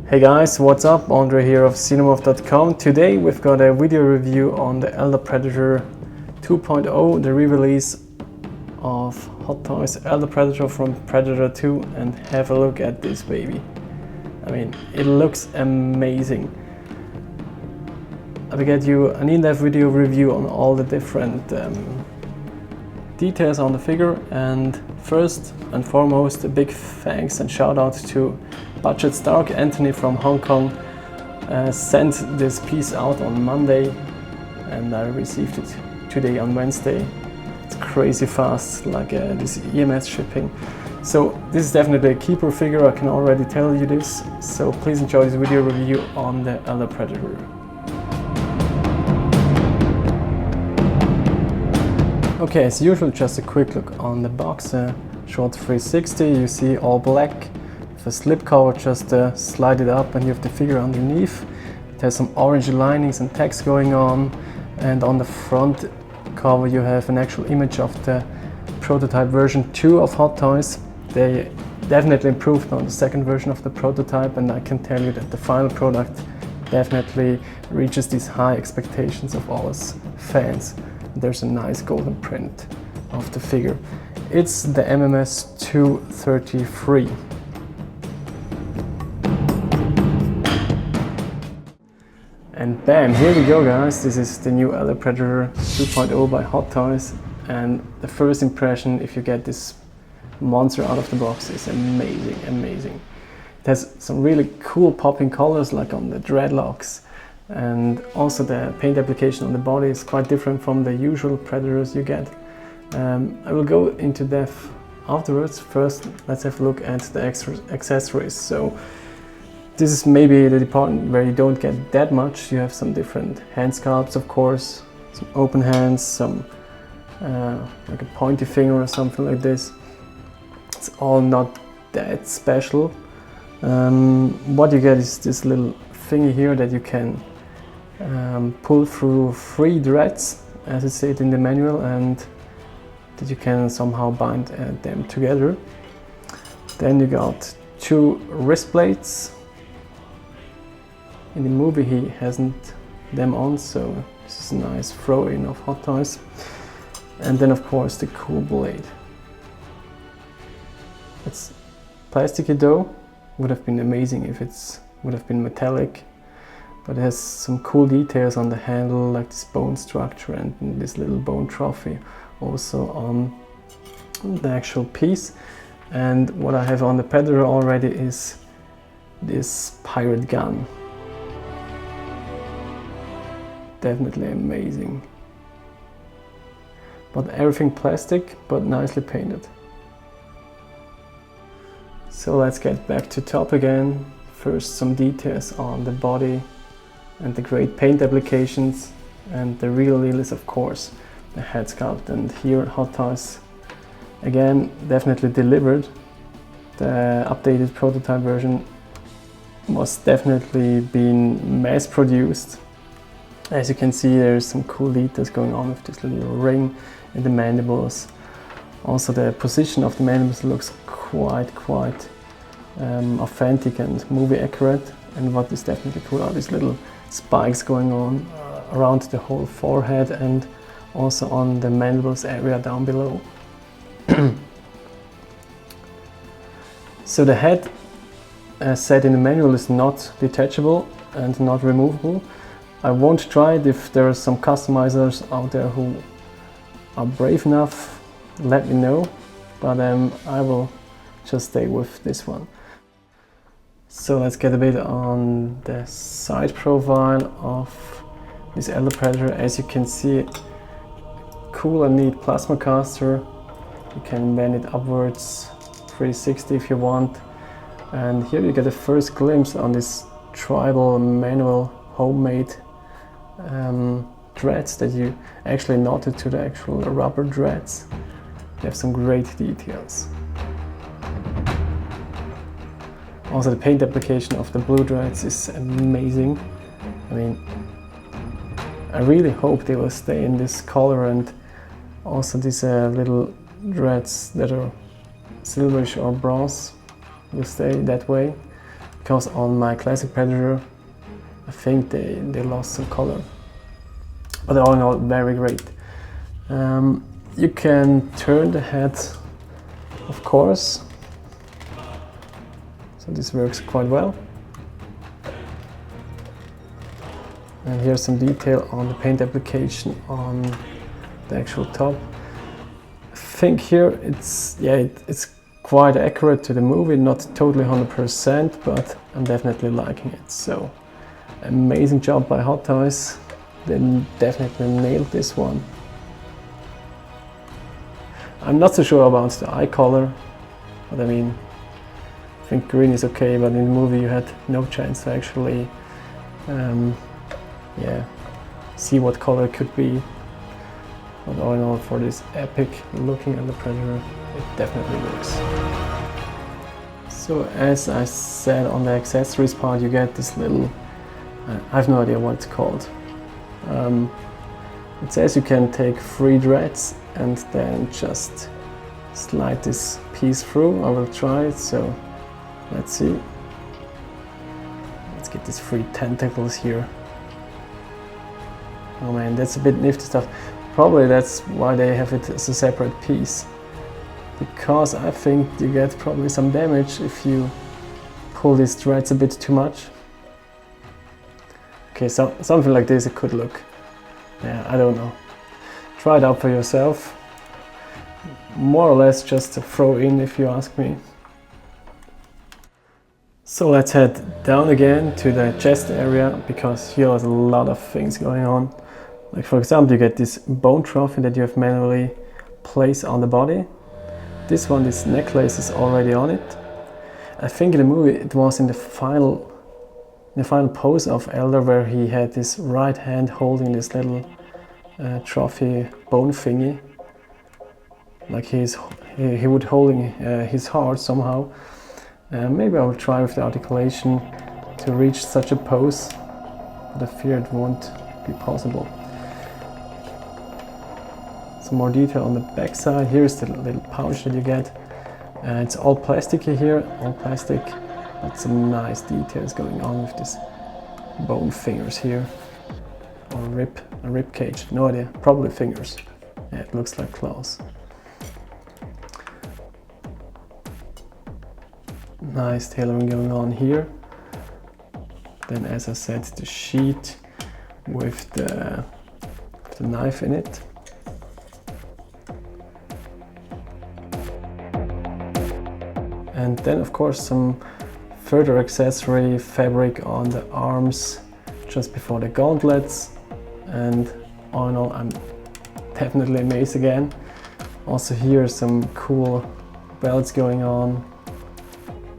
Hey guys, what's up? Andre here of Xenomorph.com. Today we've got a video review on the Elder Predator 2.0, the re-release of Hot Toys Elder Predator from Predator 2, and have a look at this baby. I mean, it looks amazing. I will get you an in-depth video review on all the different details on the figure, and first and foremost a big thanks and shout out to Budget Stark. Anthony from Hong Kong sent this piece out on Monday and I received it today on Wednesday. It's crazy fast, like this EMS shipping. So this is definitely a keeper figure, I can already tell you this. So please enjoy this video review on the Elder Predator. Okay, as usual, just a quick look on the box. Short 360, you see all black. The slip cover, just slide it up and you have the figure underneath. It has some orange linings and text going on, and on the front cover you have an actual image of the prototype version 2 of Hot Toys. They definitely improved on the second version of the prototype, and I can tell you that the final product definitely reaches these high expectations of all us fans. There's a nice golden print of the figure. It's the MMS 233. And bam, here we go guys, this is the new Elder Predator 2.0 by Hot Toys, and the first impression if you get this monster out of the box is amazing, amazing. It has some really cool popping colors like on the dreadlocks, and also the paint application on the body is quite different from the usual Predators you get. I will go into depth afterwards. First let's have a look at the accessories. So this is maybe the department where you don't get that much. You have some different hand sculpts, of course, some open hands, some like a pointy finger or something like this. It's all not that special. What you get is this little thingy here that you can pull through 3 dreads, as it said in the manual, and that you can somehow bind them together. Then you got 2 wrist plates. In the movie he hasn't them on, so this is a nice throw-in of Hot Toys. And then of course the cool blade. It's plasticky though, would have been amazing if it would have been metallic, but it has some cool details on the handle, like this bone structure and this little bone trophy also on the actual piece. And what I have on the Predator already is this pirate gun. Definitely amazing. But everything plastic, but nicely painted. So let's get back to top again. First some details on the body and the great paint applications, and the real deal is of course the head sculpt. And here Hot Toys again definitely delivered. The updated prototype version was definitely being mass produced. As you can see, there's some cool details going on with this little ring in the mandibles. Also the position of the mandibles looks quite authentic and movie accurate. And what is definitely cool are these little spikes going on around the whole forehead and also on the mandibles area down below. So the head, as said in the manual, is not detachable and not removable. I won't try it. If there are some customizers out there who are brave enough, let me know, but I will just stay with this one. So let's get a bit on the side profile of this Elder Predator. As you can see, cool and neat plasma caster. You can bend it upwards 360 if you want, and here you get a first glimpse on this tribal manual homemade dreads that you actually knotted to the actual rubber dreads. You have some great details. Also the paint application of the blue dreads is amazing. I mean, I really hope they will stay in this color, and also these little dreads that are silverish or bronze will stay that way. because on my classic Predator I think they lost some color. But all in all, very great. You can turn the head, of course, so this works quite well. And here's some detail on the paint application on the actual top. I think here it's quite accurate to the movie, not totally 100%, but I'm definitely liking it. So amazing job by Hot Toys. They definitely nailed this one. I'm not so sure about the eye color, but I mean, I think green is okay, but in the movie you had no chance to actually see what color it could be. But all in all, for this epic looking at the Predator, it definitely works. So as I said, on the accessories part you get this little, I have no idea what it's called. It says you can take 3 dreads and then just slide this piece through. I will try it, so let's see. Let's get these 3 tentacles here. Oh man, that's a bit nifty stuff. Probably that's why they have it as a separate piece. Because I think you get probably some damage if you pull these threads a bit too much. Okay, so something like this it could look. Yeah, I don't know. Try it out for yourself. More or less just a throw in if you ask me. So let's head down again to the chest area, because here there's a lot of things going on. Like for example, you get this bone trophy that you have manually placed on the body. This one, this necklace is already on it. I think in the movie it was in the final pose of Elder where he had this right hand holding this little trophy bone thingy. Like he would holding his heart somehow. Maybe I will try with the articulation to reach such a pose, but I fear it won't be possible. Some more detail on the back side. Here's the little pouch that you get. It's all plasticky here, all plastic, but some nice details going on with this bone fingers here, or a rib cage. No idea, probably fingers. Yeah, it looks like claws. Nice tailoring going on here. Then, as I said, the sheet with the knife in it. And then of course some further accessory fabric on the arms just before the gauntlets, and all in all I'm definitely amazed again. Also here some cool belts going on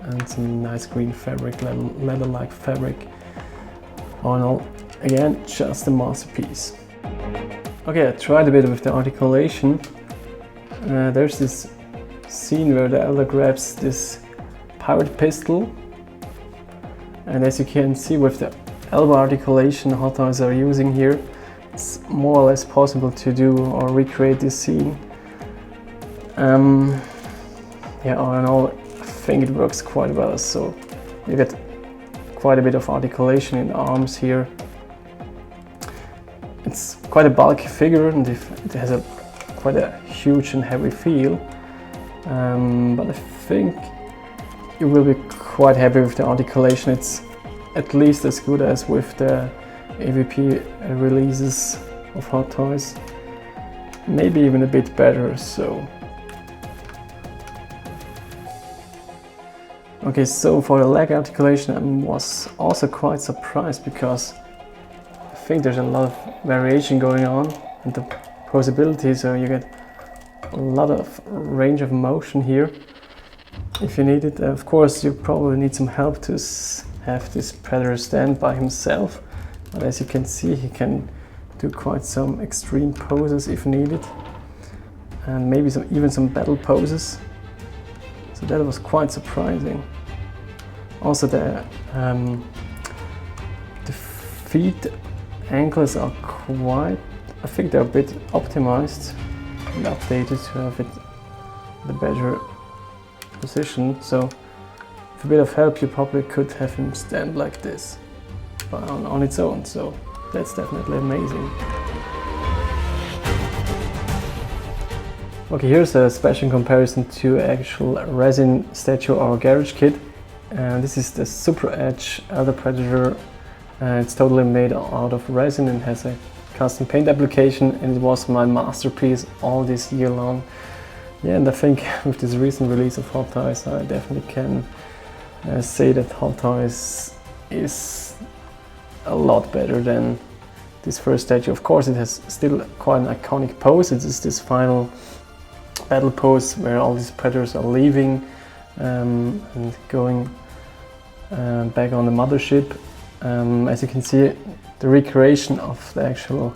and some nice green fabric, leather-like fabric. All in all, again, just a masterpiece. Okay, I tried a bit with the articulation. There's this scene where the Elder grabs this pirate pistol, and as you can see with the elbow articulation Hot Toys are using here, it's more or less possible to do or recreate this scene. Yeah, all in all, I think it works quite well. So you get quite a bit of articulation in the arms here. It's quite a bulky figure and it has quite a huge and heavy feel. But I think you will be quite happy with the articulation. It's at least as good as with the AVP releases of Hot Toys. Maybe even a bit better, so. Okay, so for the leg articulation I was also quite surprised, because I think there's a lot of variation going on and the possibility, so you get a lot of range of motion here if you need it. Of course you probably need some help to have this Predator stand by himself, but as you can see he can do quite some extreme poses if needed, and maybe even some battle poses, so that was quite surprising. Also the feet ankles are quite, I think they're a bit optimized and updated to have it the better position. So a bit of help you probably could have him stand like this on its own, so that's definitely amazing. Okay, here's a special comparison to actual resin statue or garage kit. This is the Super Edge Elder Predator. It's totally made out of resin and has a custom paint application, and it was my masterpiece all this year long. Yeah, and I think with this recent release of Hot Toys, I definitely can say that Hot Toys is a lot better than this first statue. Of course, it has still quite an iconic pose. It is this final battle pose where all these predators are leaving and going back on the mothership. As you can see, the recreation of the actual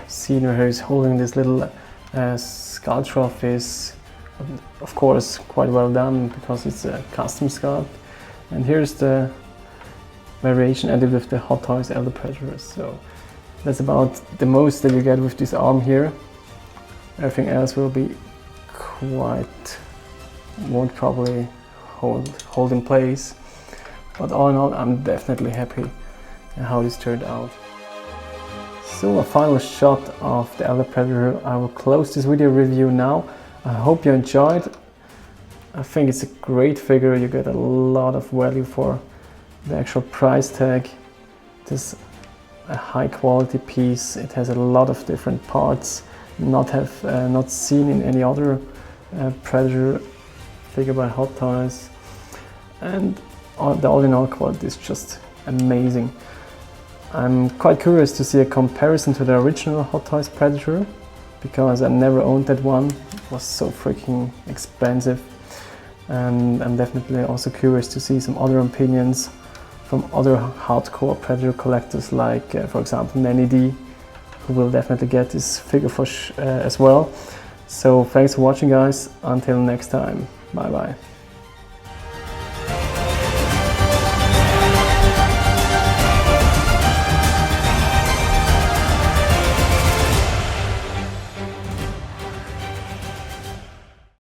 scene where he's holding this little skull trophy is, of course, quite well done because it's a custom sculpt. And here's the variation I did with the Hot Toys Elder Predators. So that's about the most that you get with this arm here. Everything else will be won't probably hold in place. But all in all, I'm definitely happy how this turned out. So a final shot of the Elder Predator. I will close this video review now. I hope you enjoyed. I think it's a great figure. You get a lot of value for the actual price tag. It is a high quality piece. It has a lot of different parts, not seen in any other Predator figure by Hot Toys. And the all-in-all quality is just amazing. I'm quite curious to see a comparison to the original Hot Toys Predator, because I never owned that one. It was so freaking expensive. And I'm definitely also curious to see some other opinions from other hardcore Predator collectors, like for example Nanny D, who will definitely get this figure as well. So thanks for watching, guys. Until next time, bye bye.